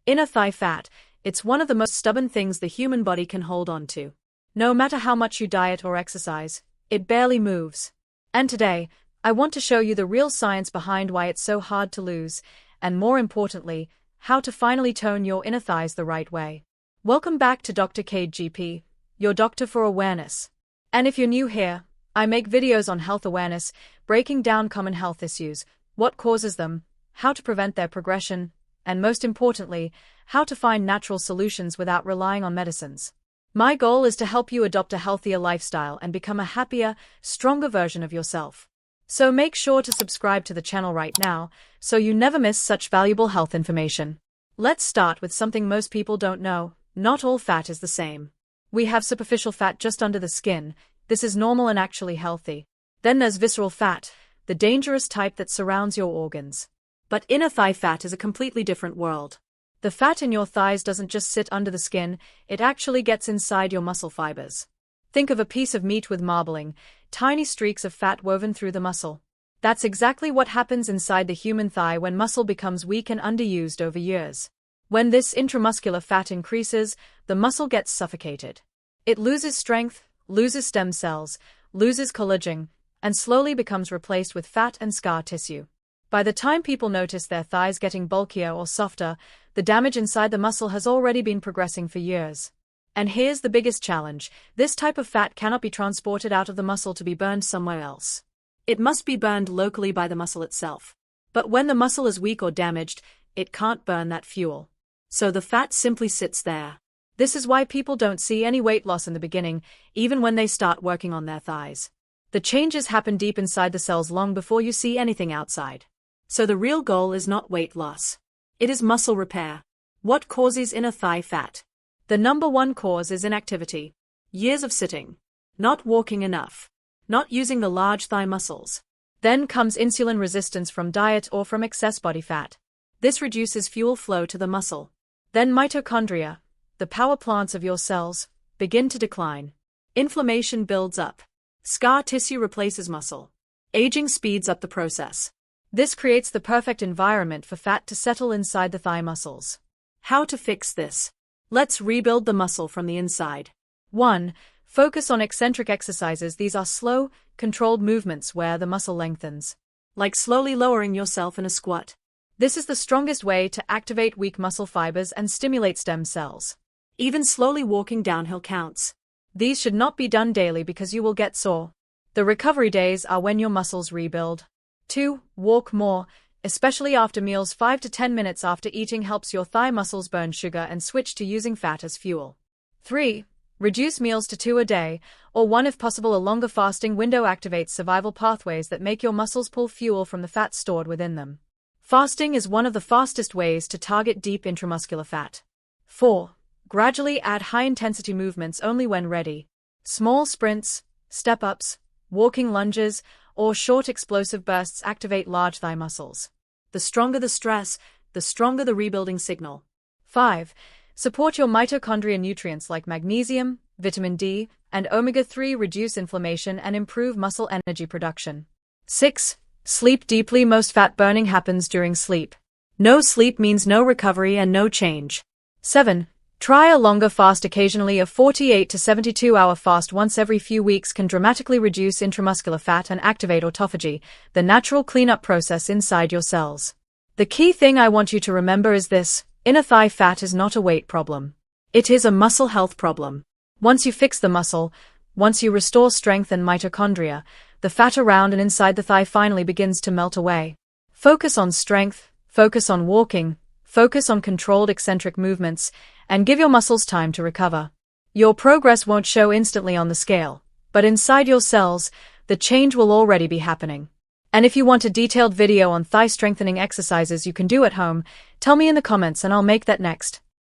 Inner thigh fat, it's one of the most stubborn things the human body can hold on to. No matter how much you diet or exercise, it barely moves. And today, I want to show you the real science behind why it's so hard to lose, and more importantly, how to finally tone your inner thighs the right way. Welcome back to Dr. Kade GP, your doctor for awareness. And if you're new here, I make videos on health awareness, breaking down common health issues, what causes them, how to prevent their progression, and most importantly, how to find natural solutions without relying on medicines. My goal is to help you adopt a healthier lifestyle and become a happier, stronger version of yourself. So make sure to subscribe to the channel right now, so you never miss such valuable health information. Let's start with something most people don't know. Not all fat is the same. We have superficial fat just under the skin. This is normal and actually healthy. Then there's visceral fat, the dangerous type that surrounds your organs. But inner thigh fat is a completely different world. The fat in your thighs doesn't just sit under the skin, it actually gets inside your muscle fibers. Think of a piece of meat with marbling, tiny streaks of fat woven through the muscle. That's exactly what happens inside the human thigh when muscle becomes weak and underused over years. When this intramuscular fat increases, the muscle gets suffocated. It loses strength, loses stem cells, loses collagen, and slowly becomes replaced with fat and scar tissue. By the time people notice their thighs getting bulkier or softer, the damage inside the muscle has already been progressing for years. And here's the biggest challenge: this type of fat cannot be transported out of the muscle to be burned somewhere else. It must be burned locally by the muscle itself. But when the muscle is weak or damaged, it can't burn that fuel. So the fat simply sits there. This is why people don't see any weight loss in the beginning, even when they start working on their thighs. The changes happen deep inside the cells long before you see anything outside. So the real goal is not weight loss. It is muscle repair. What causes inner thigh fat? The number one cause is inactivity. Years of sitting. Not walking enough. Not using the large thigh muscles. Then comes insulin resistance from diet or from excess body fat. This reduces fuel flow to the muscle. Then mitochondria, the power plants of your cells, begin to decline. Inflammation builds up. Scar tissue replaces muscle. Aging speeds up the process. This creates the perfect environment for fat to settle inside the thigh muscles. How to fix this? Let's rebuild the muscle from the inside. 1. Focus on eccentric exercises. These are slow, controlled movements where the muscle lengthens. Like slowly lowering yourself in a squat. This is the strongest way to activate weak muscle fibers and stimulate stem cells. Even slowly walking downhill counts. These should not be done daily because you will get sore. The recovery days are when your muscles rebuild. 2. Walk more, especially after meals. 5 to 10 minutes after eating helps your thigh muscles burn sugar and switch to using fat as fuel. 3. Reduce meals to 2 a day, or 1 if possible. A longer fasting window activates survival pathways that make your muscles pull fuel from the fat stored within them. Fasting is one of the fastest ways to target deep intramuscular fat. 4. Gradually add high-intensity movements only when ready. Small sprints, step-ups, walking lunges, or short explosive bursts activate large thigh muscles. The stronger the stress, the stronger the rebuilding signal. 5. Support your mitochondria. Nutrients like magnesium, vitamin D, and omega-3 reduce inflammation and improve muscle energy production. 6. Sleep deeply. Most fat burning happens during sleep. No sleep means no recovery and no change. 7. Try a longer fast occasionally. A 48 to 72-hour fast once every few weeks can dramatically reduce intramuscular fat and activate autophagy, the natural cleanup process inside your cells. The key thing I want you to remember is this: inner thigh fat is not a weight problem. It is a muscle health problem. Once you fix the muscle, once you restore strength and mitochondria, the fat around and inside the thigh finally begins to melt away. Focus on strength, focus on walking, focus on controlled eccentric movements, and give your muscles time to recover. Your progress won't show instantly on the scale, but inside your cells, the change will already be happening. And if you want a detailed video on thigh strengthening exercises you can do at home, tell me in the comments and I'll make that next.